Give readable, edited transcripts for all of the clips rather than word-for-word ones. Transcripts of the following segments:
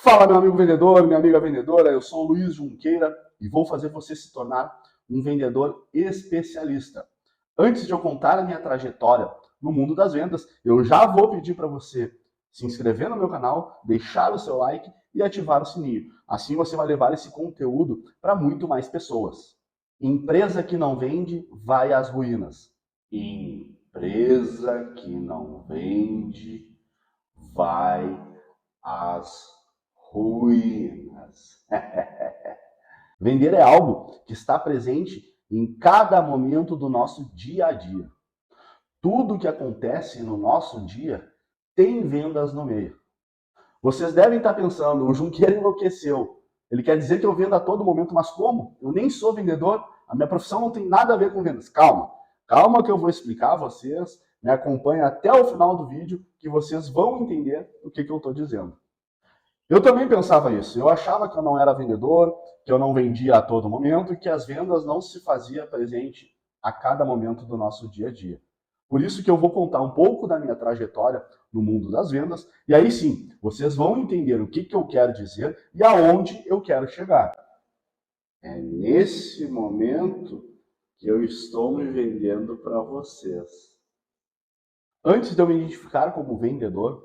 Fala, meu amigo vendedor, minha amiga vendedora, eu sou o Luiz Junqueira e vou fazer você se tornar um vendedor especialista. Antes de eu contar a minha trajetória no mundo das vendas, eu já vou pedir para você se inscrever no meu canal, deixar o seu like e ativar o sininho. Assim você vai levar esse conteúdo para muito mais pessoas. Empresa que não vende vai às ruínas. Empresa que não vende vai às ruínas. Vender é algo que está presente em cada momento do nosso dia a dia. Tudo que acontece no nosso dia tem vendas no meio. Vocês devem estar pensando, o Junqueira enlouqueceu. Ele quer dizer que eu vendo a todo momento, mas como? Eu nem sou vendedor, a minha profissão não tem nada a ver com vendas. Calma, calma que eu vou explicar a vocês, me acompanhem até o final do vídeo que vocês vão entender o que eu estou dizendo. Eu também pensava isso. Eu achava que eu não era vendedor, que eu não vendia a todo momento e que as vendas não se faziam presente a cada momento do nosso dia a dia. Por isso que eu vou contar um pouco da minha trajetória no mundo das vendas e aí sim, vocês vão entender o que eu quero dizer e aonde eu quero chegar. É nesse momento que eu estou me vendendo para vocês. Antes de eu me identificar como vendedor,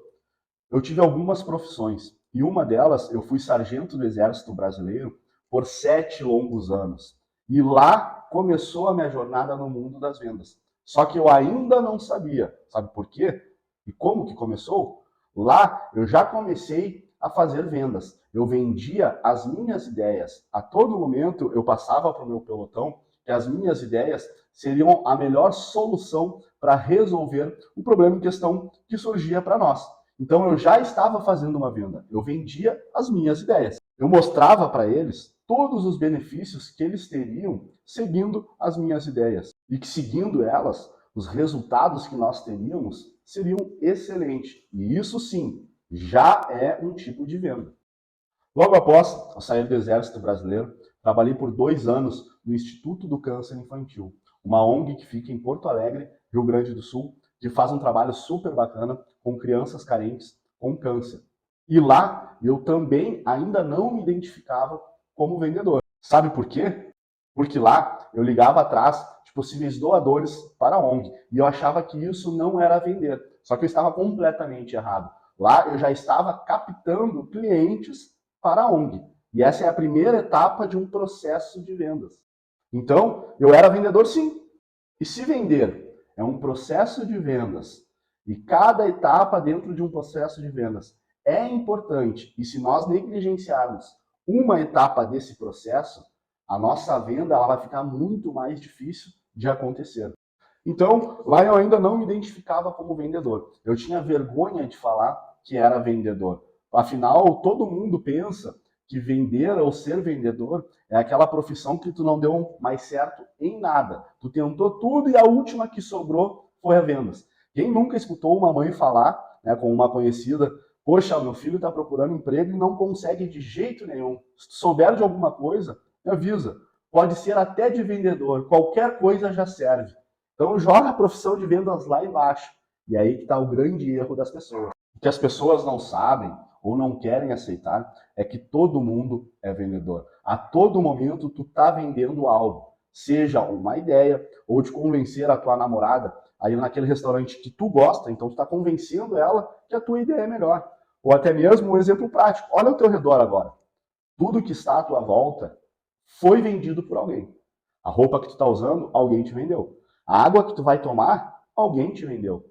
eu tive algumas profissões e uma delas eu fui sargento do Exército Brasileiro por 7 longos anos. E lá começou a minha jornada no mundo das vendas. Só que eu ainda não sabia. Sabe por quê? E como que começou? Lá eu já comecei a fazer vendas. Eu vendia as minhas ideias. A todo momento eu passava para o meu pelotão que as minhas ideias seriam a melhor solução para resolver o problema em questão que surgia para nós. Então eu já estava fazendo uma venda, eu vendia as minhas ideias. Eu mostrava para eles todos os benefícios que eles teriam seguindo as minhas ideias. E que seguindo elas, os resultados que nós teríamos seriam excelentes. E isso sim, já é um tipo de venda. Logo após eu sair do Exército Brasileiro, trabalhei por 2 anos no Instituto do Câncer Infantil, uma ONG que fica em Porto Alegre, Rio Grande do Sul, que faz um trabalho super bacana com crianças carentes com câncer. E lá eu também ainda não me identificava como vendedor. Sabe por quê? Porque lá eu ligava atrás de possíveis doadores para a ONG e eu achava que isso não era vender. Só que eu estava completamente errado. Lá eu já estava captando clientes para a ONG. E essa é a primeira etapa de um processo de vendas. Então, eu era vendedor sim. E se vender é um processo de vendas e cada etapa dentro de um processo de vendas é importante, e se nós negligenciarmos uma etapa desse processo, a nossa venda ela vai ficar muito mais difícil de acontecer. Então, lá eu ainda não me identificava como vendedor. Eu tinha vergonha de falar que era vendedor. Afinal, todo mundo pensa que vender ou ser vendedor é aquela profissão que tu não deu mais certo em nada. Tu tentou tudo e a última que sobrou foi a vendas. Quem nunca escutou uma mãe falar, né, com uma conhecida, poxa, meu filho está procurando emprego e não consegue de jeito nenhum. Se tu souber de alguma coisa, me avisa. Pode ser até de vendedor, qualquer coisa já serve. Então joga a profissão de vendas lá embaixo. E aí que está o grande erro das pessoas. O que as pessoas não sabem ou não querem aceitar é que todo mundo é vendedor. A todo momento tu tá vendendo algo, seja uma ideia ou de convencer a tua namorada a ir naquele restaurante que tu gosta, então tu tá convencendo ela que a tua ideia é melhor. Ou até mesmo um exemplo prático. Olha ao teu redor agora. Tudo que está à tua volta foi vendido por alguém. A roupa que tu está usando, alguém te vendeu. A água que tu vai tomar, alguém te vendeu.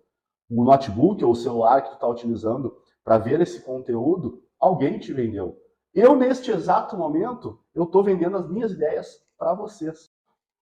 O notebook ou o celular que tu está utilizando para ver esse conteúdo, alguém te vendeu. Eu, neste exato momento, eu estou vendendo as minhas ideias para vocês.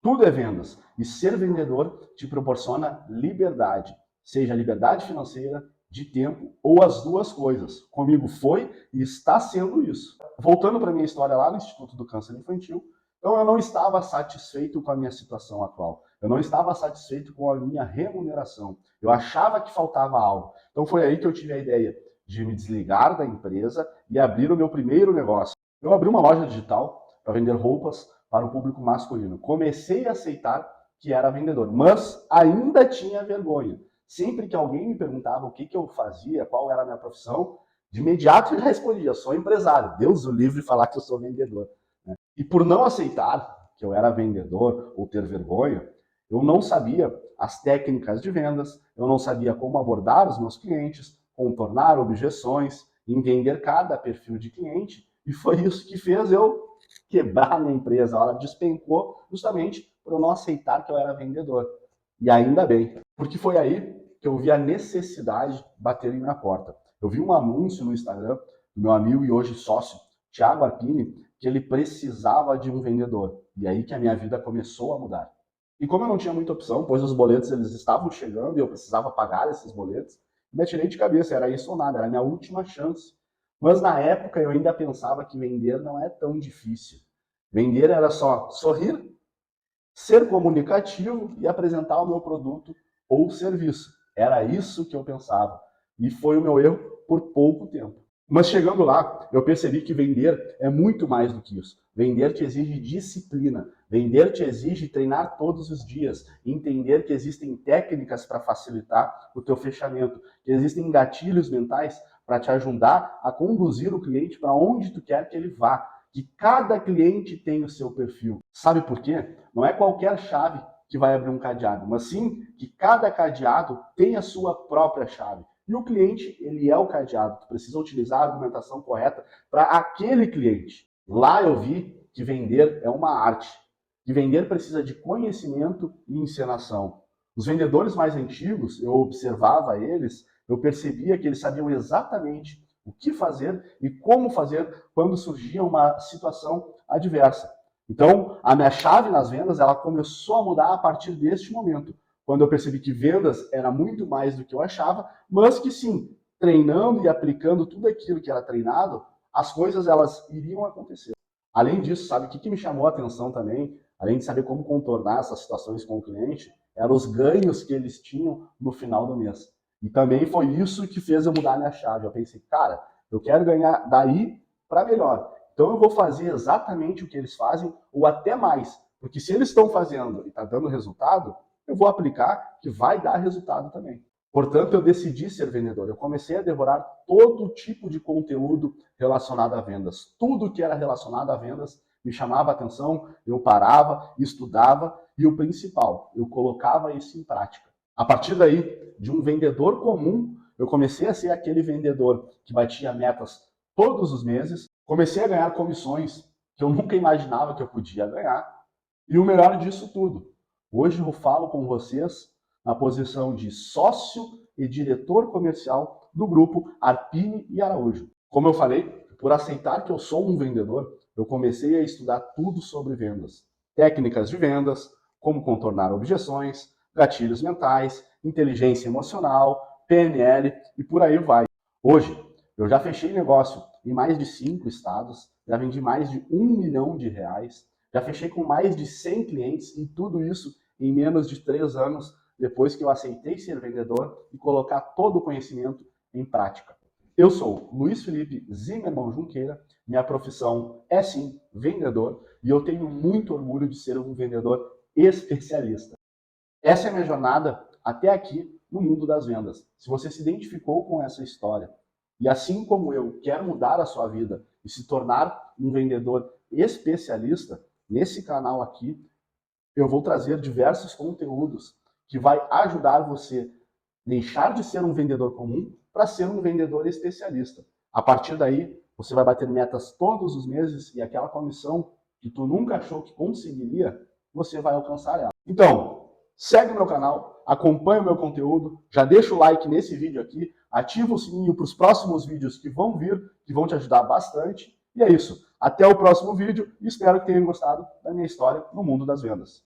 Tudo é vendas. E ser vendedor te proporciona liberdade. Seja liberdade financeira, de tempo ou as duas coisas. Comigo foi e está sendo isso. Voltando para a minha história lá no Instituto do Câncer Infantil, então eu não estava satisfeito com a minha situação atual. Eu não estava satisfeito com a minha remuneração. Eu achava que faltava algo. Então foi aí que eu tive a ideia de me desligar da empresa e abrir o meu primeiro negócio. Eu abri uma loja digital para vender roupas para o público masculino. Comecei a aceitar que era vendedor, mas ainda tinha vergonha. Sempre que alguém me perguntava o que eu fazia, qual era a minha profissão, De imediato eu já respondia, sou empresário. Deus o livre falar que eu sou vendedor. Né? E por não aceitar que eu era vendedor ou ter vergonha, eu não sabia as técnicas de vendas, eu não sabia como abordar os meus clientes, contornar objeções, entender cada perfil de cliente, e foi isso que fez eu quebrar a minha empresa. Ela despencou justamente por eu não aceitar que eu era vendedor. E ainda bem, porque foi aí que eu vi a necessidade bater em minha porta. Eu vi um anúncio no Instagram do meu amigo e hoje sócio, Thiago Arpini, que ele precisava de um vendedor. E aí que a minha vida começou a mudar. E como eu não tinha muita opção, pois os boletos eles estavam chegando e eu precisava pagar esses boletos, me atirei de cabeça, era isso ou nada, era a minha última chance. Mas na época eu ainda pensava que vender não é tão difícil. Vender era só sorrir, ser comunicativo e apresentar o meu produto ou serviço. Era isso que eu pensava. E foi o meu erro por pouco tempo. Mas chegando lá, eu percebi que vender é muito mais do que isso. Vender te exige disciplina. Vender te exige treinar todos os dias. Entender que existem técnicas para facilitar o teu fechamento. Que existem gatilhos mentais para te ajudar a conduzir o cliente para onde tu quer que ele vá. Que cada cliente tem o seu perfil. Sabe por quê? Não é qualquer chave que vai abrir um cadeado, mas sim que cada cadeado tem a sua própria chave. E o cliente, ele é o cadeado. Tu precisa utilizar a argumentação correta para aquele cliente. Lá eu vi que vender é uma arte. Que vender precisa de conhecimento e encenação. Os vendedores mais antigos, eu observava eles, eu percebia que eles sabiam exatamente o que fazer e como fazer quando surgia uma situação adversa. Então, a minha chave nas vendas, ela começou a mudar a partir deste momento, quando eu percebi que vendas era muito mais do que eu achava, mas que sim, treinando e aplicando tudo aquilo que era treinado, as coisas elas iriam acontecer. Além disso, sabe o que me chamou a atenção também, além de saber como contornar essas situações com o cliente, eram os ganhos que eles tinham no final do mês. E também foi isso que fez eu mudar a minha chave. Eu pensei, cara, eu quero ganhar daí para melhor. Então eu vou fazer exatamente o que eles fazem, ou até mais. Porque se eles estão fazendo e está dando resultado, eu vou aplicar que vai dar resultado também. Portanto, eu decidi ser vendedor. Eu comecei a devorar todo tipo de conteúdo relacionado a vendas. Tudo que era relacionado a vendas me chamava a atenção, eu parava, estudava e o principal, eu colocava isso em prática. A partir daí, de um vendedor comum, eu comecei a ser aquele vendedor que batia metas todos os meses, comecei a ganhar comissões que eu nunca imaginava que eu podia ganhar. E o melhor disso tudo, hoje eu falo com vocês na posição de sócio e diretor comercial do grupo Arpini e Araújo. Como eu falei, por aceitar que eu sou um vendedor, eu comecei a estudar tudo sobre vendas. Técnicas de vendas, como contornar objeções, gatilhos mentais, inteligência emocional, PNL e por aí vai. Hoje, eu já fechei negócio em mais de 5 estados, já vendi mais de R$ 1 milhão, já fechei com mais de 100 clientes e tudo isso em menos de 3 anos, depois que eu aceitei ser vendedor e colocar todo o conhecimento em prática. Eu sou Luiz Felipe Zimmermann Junqueira, minha profissão é sim vendedor e eu tenho muito orgulho de ser um vendedor especialista. Essa é a minha jornada até aqui no mundo das vendas. Se você se identificou com essa história e assim como eu quer mudar a sua vida e se tornar um vendedor especialista, nesse canal aqui eu vou trazer diversos conteúdos que vai ajudar você a deixar de ser um vendedor comum para ser um vendedor especialista. A partir daí, você vai bater metas todos os meses e aquela comissão que tu nunca achou que conseguiria, você vai alcançar ela. Então, segue o meu canal, acompanha o meu conteúdo, já deixa o like nesse vídeo aqui, ativa o sininho para os próximos vídeos que vão vir, que vão te ajudar bastante. E é isso. Até o próximo vídeo e espero que tenham gostado da minha história no mundo das vendas.